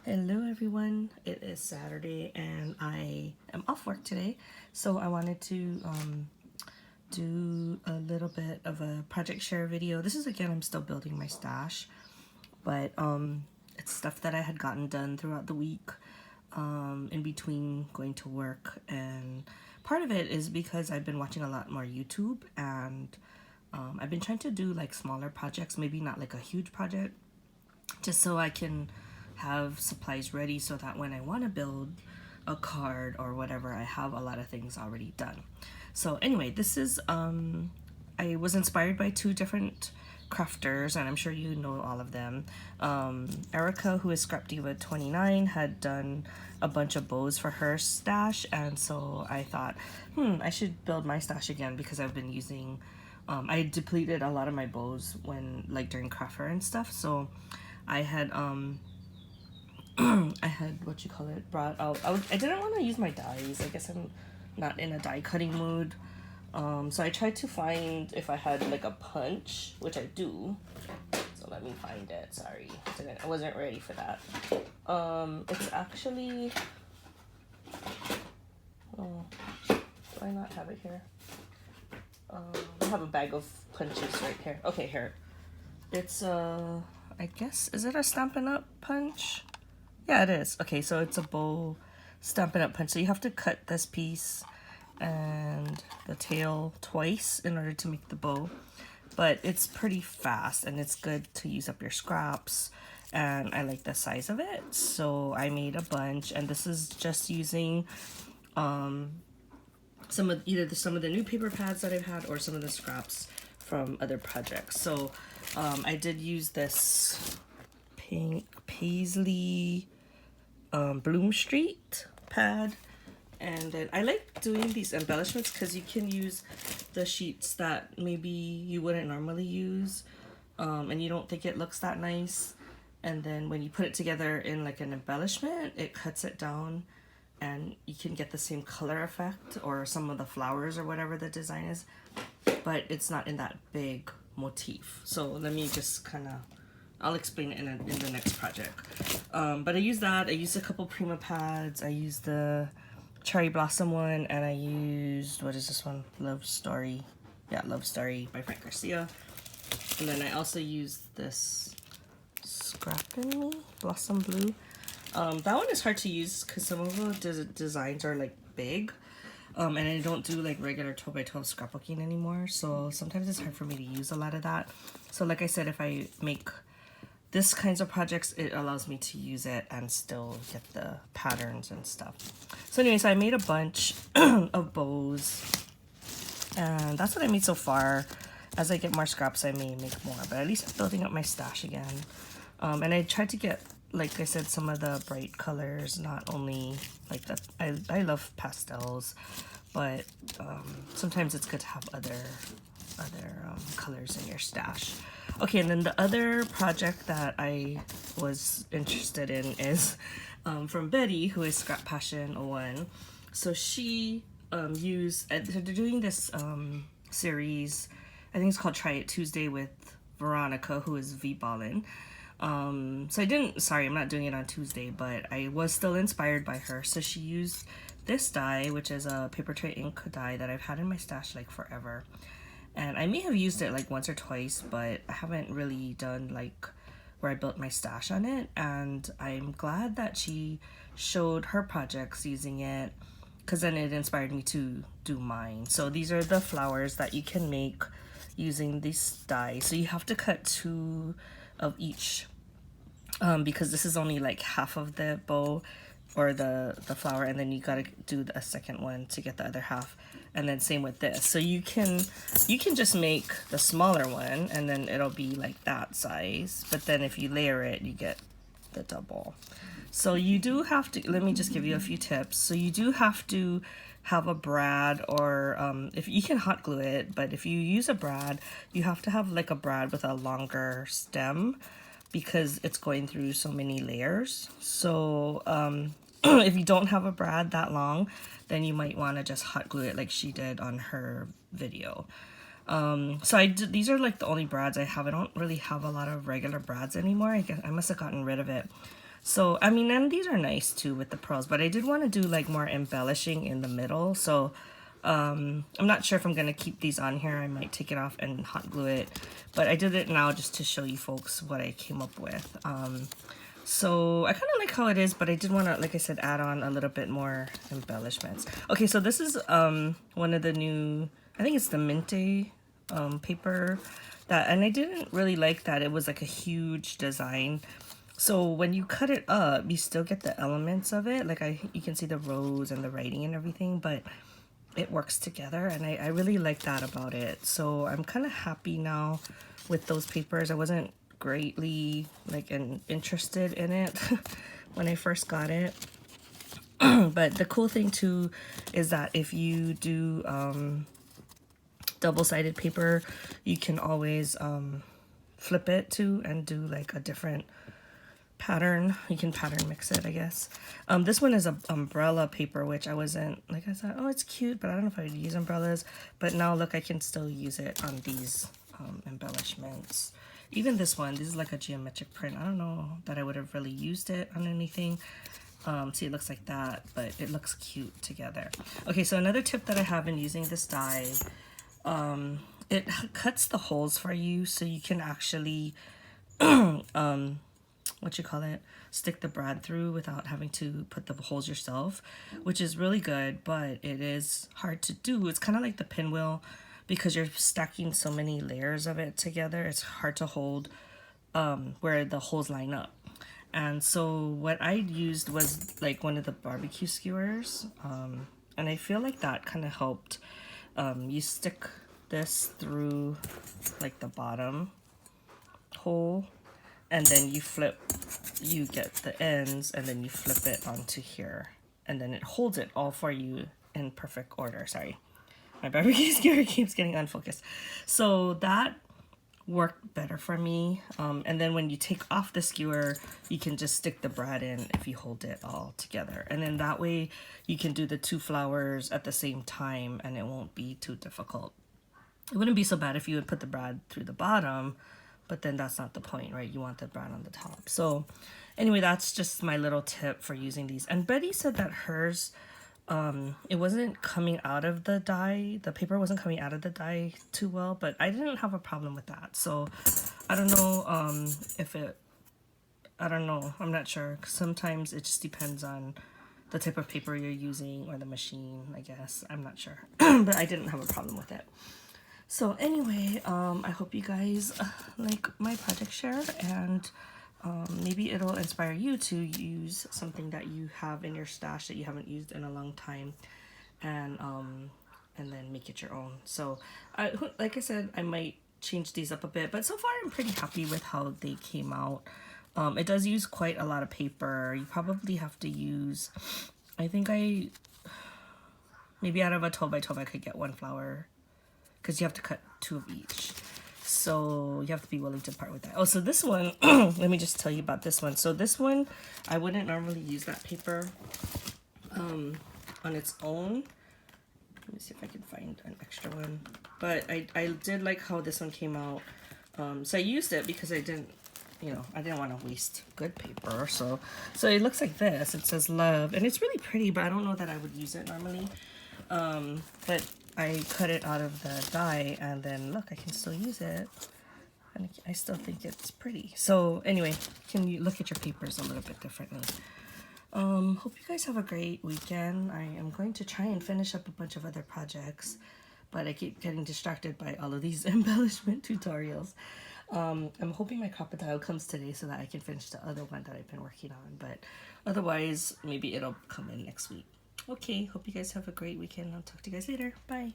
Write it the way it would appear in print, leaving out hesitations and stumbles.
Hello everyone, it is Saturday and I am off work today, so I wanted to do a little bit of a project share video. This is again, I'm still building my stash, but it's stuff that I had gotten done throughout the week in between going to work, and part of it is because I've been watching a lot more YouTube, and I've been trying to do like smaller projects, maybe not like a huge project, just so I can have supplies ready so that when I want to build a card or whatever, I have a lot of things already done. So anyway, this is I was inspired by two different crafters, and I'm sure you know all of them. Erica, who is Scrap Diva 29, had done a bunch of bows for her stash, and so I thought, I should build my stash again because I've been using I depleted a lot of my bows when like during craft fair and stuff. So I had I had what you call it brought out. I didn't want to use my dies. I guess I'm not in a die cutting mood. So I tried to find if I had like a punch, which I do. So let me find it. Sorry, I wasn't ready for that. It's actually. Oh, do I not have it here? I have a bag of punches right here. Okay, here. It's I guess, is it a Stampin' Up punch? Yeah, it is. Okay, so it's a bow Stampin' Up punch. So you have to cut this piece and the tail twice in order to make the bow. But it's pretty fast and it's good to use up your scraps. And I like the size of it. So I made a bunch, and this is just using some of the new paper pads that I've had or some of the scraps from other projects. So I did use this pink Paisley Bloom Street pad, and then I like doing these embellishments because you can use the sheets that maybe you wouldn't normally use, and you don't think it looks that nice, and then when you put it together in like an embellishment, it cuts it down and you can get the same color effect or some of the flowers or whatever the design is, but it's not in that big motif. So let me just kind of, I'll explain it in the next project. But I used that. I used a couple Prima pads. I used the Cherry Blossom one, and I used, what is this one? Love Story. Yeah, Love Story by Frank Garcia. And then I also used this Scrappin' Me Blossom Blue. That one is hard to use because some of the designs are like big. And I don't do like regular 12x12 scrapbooking anymore, so sometimes it's hard for me to use a lot of that. So like I said, if I make this kinds of projects, it allows me to use it and still get the patterns and stuff. So anyways, I made a bunch of bows, and that's what I made so far. As I get more scraps, I may make more, but at least I'm building up my stash again. And I tried to get, like I said, some of the bright colors, not only like that. I love pastels, but sometimes it's good to have other colors in your stash. Okay, and then the other project that I was interested in is from Betty, who is Scrap Passion 01. So she they're doing this series, I think it's called Try It Tuesday with Veronica, who is V Ballin. So I'm not doing it on Tuesday, but I was still inspired by her. So she used this die, which is a paper tray ink die that I've had in my stash like forever. And I may have used it like once or twice, but I haven't really done like where I built my stash on it. And I'm glad that she showed her projects using it, because then it inspired me to do mine. So these are the flowers that you can make using this die. So you have to cut 2 of each, because this is only like half of the bow or the flower, and then you gotta do a second one to get the other half, and then same with this. So you can just make the smaller one and then it'll be like that size, but then if you layer it, you get the double. So you do have to, let me just give you a few tips. So you do have to have a brad, or if you can hot glue it, but if you use a brad, you have to have like a brad with a longer stem because it's going through so many layers. So if you don't have a brad that long, then you might want to just hot glue it like she did on her video. So these are like the only brads I have. I don't really have a lot of regular brads anymore. I guess I must have gotten rid of it. So, I mean, and these are nice too with the pearls, but I did want to do like more embellishing in the middle. So, I'm not sure if I'm going to keep these on here. I might take it off and hot glue it, but I did it now just to show you folks what I came up with. So I kind of like how it is, but I did want to, like I said, add on a little bit more embellishments. Okay, so this is one of the new, I think it's the Minte paper that, and I didn't really like that it was like a huge design. So when you cut it up, you still get the elements of it. Like you can see the rose and the writing and everything, but it works together, and I really like that about it. So I'm kind of happy now with those papers. I wasn't greatly like interested in it when I first got it. But the cool thing too is that if you do double-sided paper, you can always flip it too and do like a different pattern. You can pattern mix it, I guess. This one is a umbrella paper, which I wasn't, like I said, oh, it's cute, but I don't know if I would use umbrellas. But now look, I can still use it on these embellishments. Even this one, this is like a geometric print. I don't know that I would have really used it on anything. See, it looks like that, but it looks cute together. Okay, so another tip that I have in using this die, it cuts the holes for you, so you can actually stick the brad through without having to put the holes yourself, which is really good, but it is hard to do. It's kind of like the pinwheel, because you're stacking so many layers of it together. It's hard to hold where the holes line up. And so what I used was like one of the barbecue skewers, and I feel like that kind of helped. You stick this through like the bottom hole, and then you get the ends, and then you flip it onto here, and then it holds it all for you in perfect order. Sorry, my barbecue skewer keeps getting unfocused. So that worked better for me. And then when you take off the skewer, you can just stick the brad in if you hold it all together. And then that way you can do the two flowers at the same time, and it won't be too difficult. It wouldn't be so bad if you would put the brad through the bottom, but then that's not the point, right? You want the brad on the top. So anyway, that's just my little tip for using these. And Betty said that hers, it wasn't coming out of the die. The paper wasn't coming out of the die too well, but I didn't have a problem with that. So I don't know I don't know. I'm not sure. Sometimes it just depends on the type of paper you're using or the machine, I guess. I'm not sure. But I didn't have a problem with it. So anyway, I hope you guys like my project share, and maybe it'll inspire you to use something that you have in your stash that you haven't used in a long time, and then make it your own. So like I said, I might change these up a bit, but so far I'm pretty happy with how they came out. It does use quite a lot of paper. You probably have to use, I think maybe out of a 12 by 12 I could get one flower, because you have to cut 2 of each. So you have to be willing to part with that. Oh, so this one, let me just tell you about this one. So this one, I wouldn't normally use that paper on its own. Let me see if I can find an extra one. But I did like how this one came out. So I used it because I didn't want to waste good paper. So it looks like this. It says love, and it's really pretty, but I don't know that I would use it normally. But I cut it out of the die, and then look, I can still use it, and I still think it's pretty. So anyway, can you look at your papers a little bit differently? Hope you guys have a great weekend. I am going to try and finish up a bunch of other projects, but I keep getting distracted by all of these embellishment tutorials. I'm hoping my crocodile comes today so that I can finish the other one that I've been working on, but otherwise maybe it'll come in next week. Okay, hope you guys have a great weekend. I'll talk to you guys later. Bye.